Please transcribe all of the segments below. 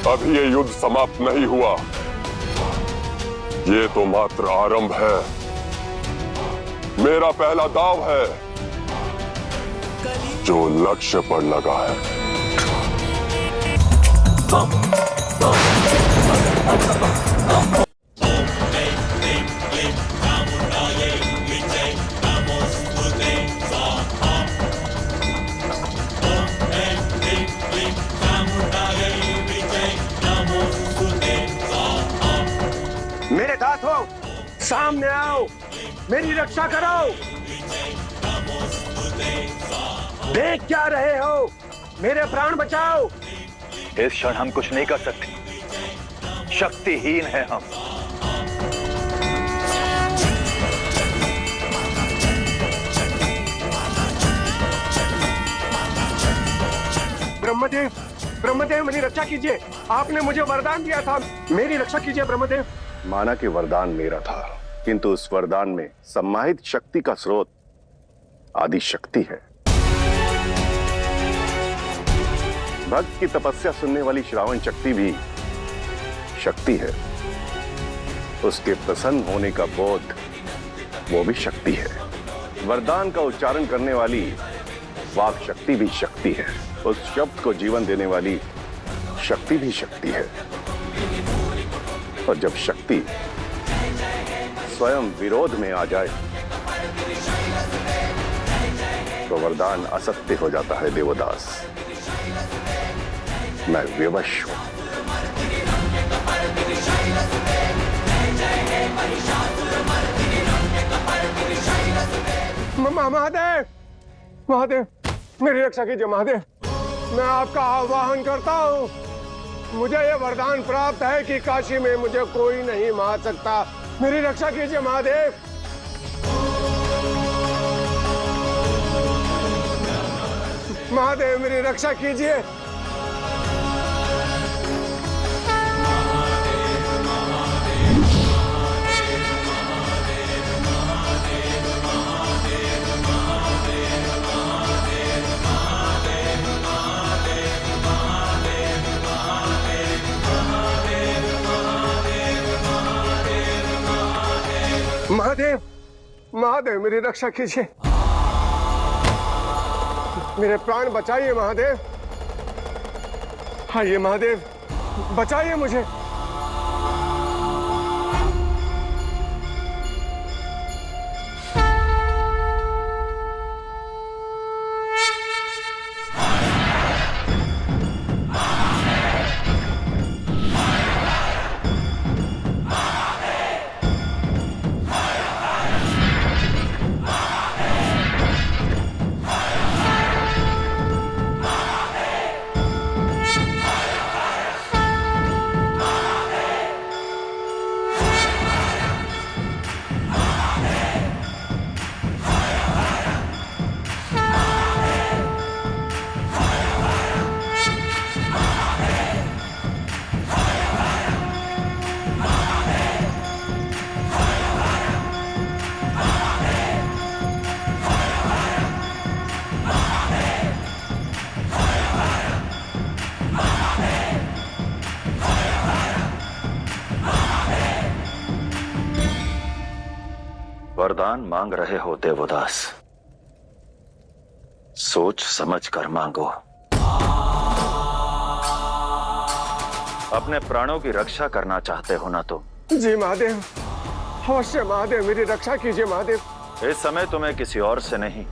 अभी ये युद्ध समाप्त नहीं हुआ। ये तो मात्र आरंभ है। मेरा पहला दांव है जो लक्ष्य पर लगा है। मेरे दांतों, सामने आओ, मेरी रक्षा करो। देख क्या रहे हो? मेरे प्राण बचाओ। इस क्षण हम कुछ नहीं कर सकते, शक्तिहीन हैं हम। ब्रह्मदेव, ब्रह्मदेव मेरी रक्षा कीजिए। आपने मुझे वरदान दिया था, मेरी रक्षा कीजिए ब्रह्मदेव। माना कि वरदान मेरा था, किंतु उस वरदान में सम्माहित शक्ति का स्रोत आदि शक्ति है। भक्त की तपस्या सुनने वाली श्रावण शक्ति भी शक्ति है। उसके प्रसन्न होने का बोध वो भी शक्ति है। वरदान का उच्चारण करने वाली वाक शक्ति भी शक्ति है। उस शब्द को जीवन देने वाली शक्ति भी शक्ति है। और जब शक्ति स्वयं विरोध में आ जाए तो वरदान असत्य हो जाता है। देवदास, मैं विवश हूं। महादेव, महादेव मेरी रक्षा कीजिए। महादेव, मैं आपका आह्वान करता हूं। मुझे यह वरदान प्राप्त है कि काशी में मुझे कोई नहीं मार सकता। मेरी रक्षा कीजिए महादेव। महादेव मेरी रक्षा कीजिए। महादेव, महादेव मेरी रक्षा कीजिए। मेरे प्राण बचाइए महादेव। आइए महादेव, बचाइए मुझे। वरदान मांग रहे हो देवदास, सोच समझ कर मांगो। अपने प्राणों की रक्षा करना चाहते हो ना तुम? जी महादेव, अवश्य महादेव मेरी रक्षा कीजिए महादेव। इस समय तुम्हें किसी और से नहीं,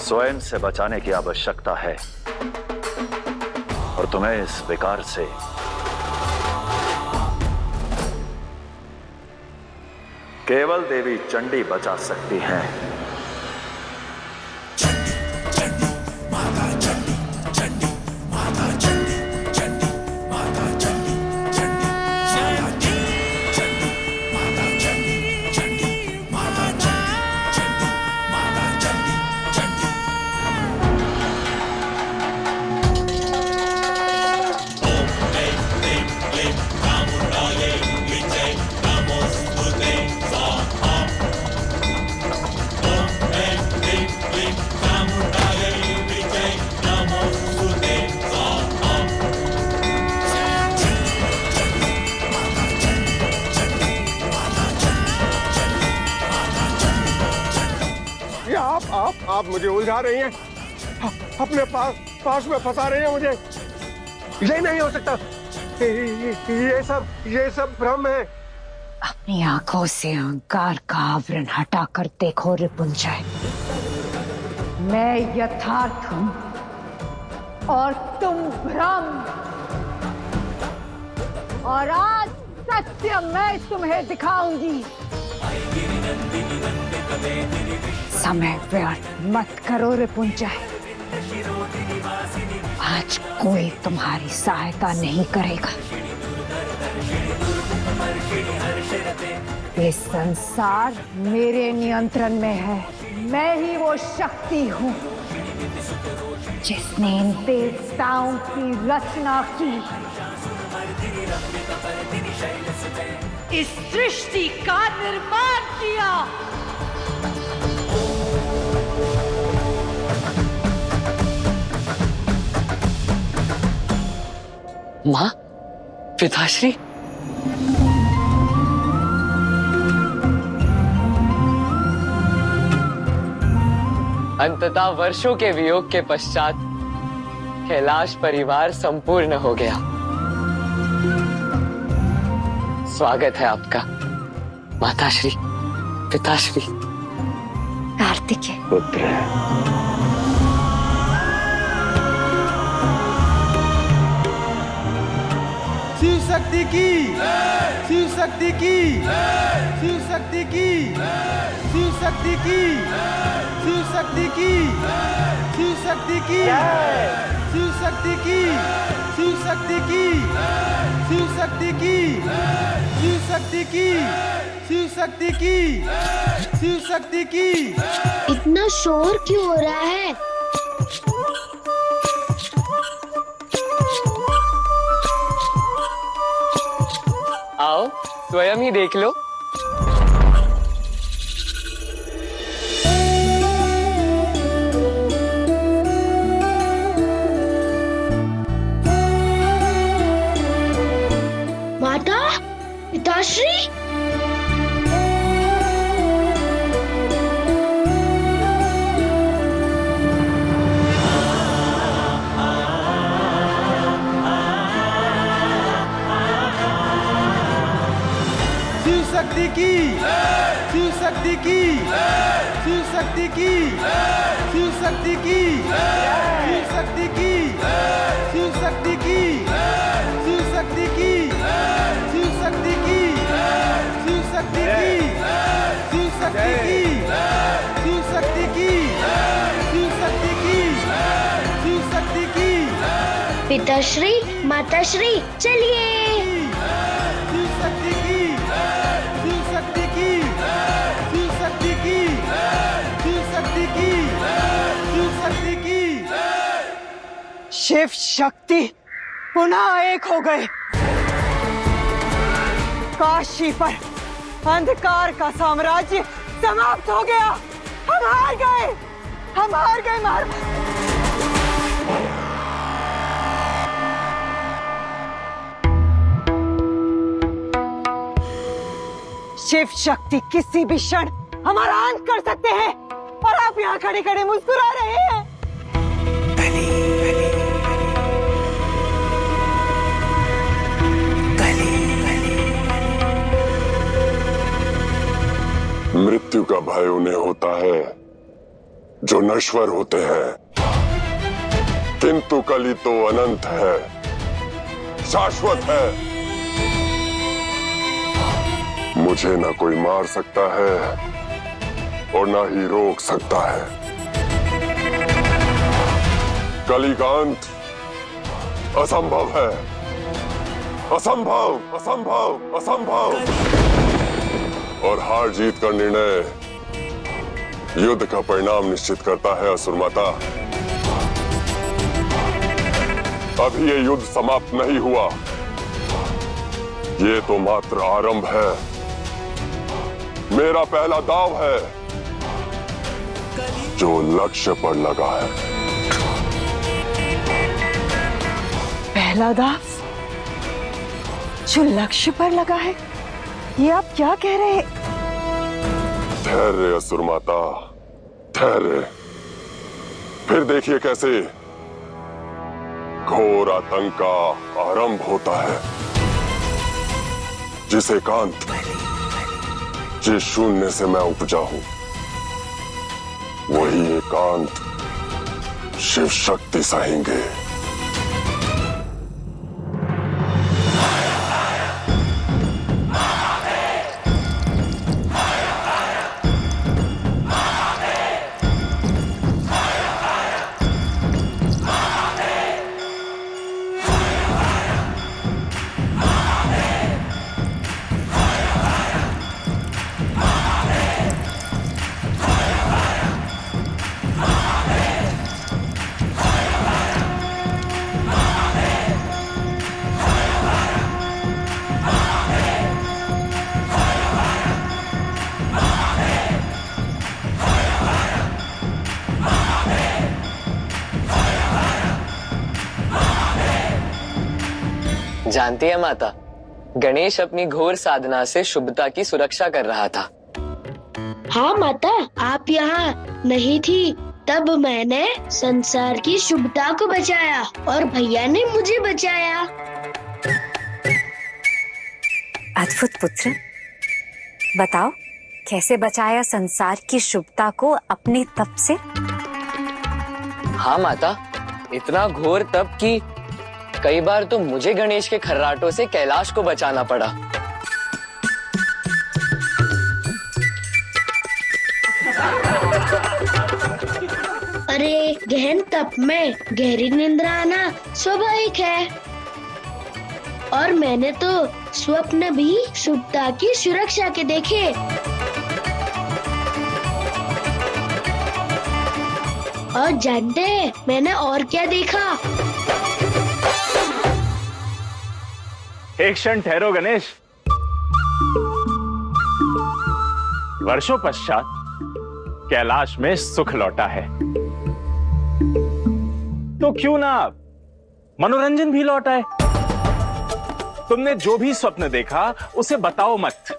स्वयं से बचाने की आवश्यकता है। और तुम्हें इस विकार से केवल देवी चंडी बचा सकती हैं। आप मुझे उलझा रही हैं, अपने पास में फंसा रही हैं मुझे। ये नहीं हो सकता, ये सब भ्रम है। अपनी आंखों से अहंकार का आवरण हटाकर देखो रिपुंजय, मैं यथार्थ हूं और तुम भ्रम। और आज सत्य मैं तुम्हें दिखाऊंगी। समय व्यर्थ मत करो रिपुंजय, आज कोई तुम्हारी सहायता नहीं करेगा। ये संसार मेरे नियंत्रण में है। मैं ही वो शक्ति हूँ जिसने इन देवताओं की रचना की, इस सृष्टि का निर्माण किया। माँ, पिताश्री, अंततः वर्षों के वियोग के पश्चात कैलाश परिवार संपूर्ण हो गया। स्वागत है आपका माताश्री, पिताश्री। कार्तिकेय, पुत्र शिव शक्ति की, शिव शक्ति की, शिव शक्ति की, शिव शक्ति की, शिव शक्ति की, शिव शक्ति की, शिव शक्ति की, शिव शक्ति की, शिव शक्ति की, शिव शक्ति की, शिव शक्ति की, शिव शक्ति की। इतना शोर क्यों हो रहा है? आओ स्वयं ही देख लो। माता, पिताश्री, शिव शक्ति की, शिव शक्ति की, शिव शक्ति की, शिव शक्ति की, शिव शक्ति की, शिव शक्ति की, शिव शक्ति की, शिव शक्ति की, शिव शक्ति की, शिव शक्ति की, शिव शक्ति की, शिव शक्ति की, शिव शक्ति की। पिताश्री, माताश्री, चलिए। शिव शक्ति की, शिव शक्ति की, शिव शक्ति की, शिव शक्ति की, शिव शक्ति की। शिव शक्ति पुनः एक हो गए। काशी पर अंधकार का साम्राज्य समाप्त हो गया। हम हार गए, हम हार गए महाराज। शिव शक्ति किसी भी क्षण हमारा अंत कर सकते हैं और आप यहाँ खड़े खड़े मुस्कुरा रहे हैं। मृत्यु का भय उन्हें होता है जो नश्वर होते हैं, किंतु कली तो अनंत है, शाश्वत है। मुझे ना कोई मार सकता है और ना ही रोक सकता है। कली का अंत असंभव है, असंभव, असंभव, असंभव। और हार जीत का निर्णय युद्ध का परिणाम निश्चित करता है असुर माता। अभी ये युद्ध समाप्त नहीं हुआ, ये तो मात्र आरंभ है। मेरा पहला दांव है जो लक्ष्य पर लगा है। पहला दांव जो लक्ष्य पर लगा है? ये आप क्या कह रहे हैं? धैर्य असुर माता, धैर्य। फिर देखिए कैसे घोर आतंक का आरंभ होता है। जिस एकांत, जिस शून्य से मैं उपजा हूं, वही एकांत शिव शक्ति सहेंगे। जानती है माता, गणेश अपनी घोर साधना से शुभता की सुरक्षा कर रहा था। हाँ माता, आप यहाँ नहीं थी तब मैंने संसार की शुभता को बचाया और भैया ने मुझे बचाया। अद्भुत पुत्र, बताओ कैसे बचाया संसार की शुभता को अपने तप से? हाँ माता, इतना घोर तप कि कई बार तो मुझे गणेश के खर्राटों से कैलाश को बचाना पड़ा। अरे गहन तप में गहरी निंद्रा आना स्वाभाविक है, और मैंने तो स्वप्न भी शुभता की सुरक्षा के देखे। और जानते हैं मैंने और क्या देखा? एक क्षण ठहरो गणेश। वर्षों पश्चात कैलाश में सुख लौटा है, तो क्यों ना मनोरंजन भी लौटा है। तुमने जो भी स्वप्न देखा उसे बताओ मत,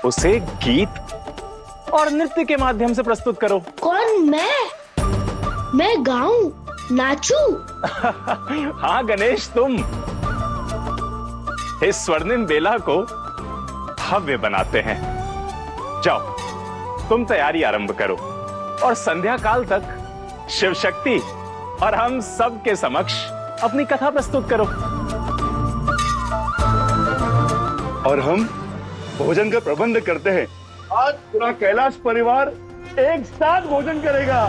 उसे गीत और नृत्य के माध्यम से प्रस्तुत करो। कौन? मैं गाऊं, नाचूं? हाँ गणेश, तुम। इस स्वर्णिम बेला को भव्य बनाते हैं। जाओ, तुम तैयारी आरंभ करो और संध्या काल तक शिव शक्ति और हम सब के समक्ष अपनी कथा प्रस्तुत करो। और हम भोजन का प्रबंध करते हैं। आज पूरा कैलाश परिवार एक साथ भोजन करेगा।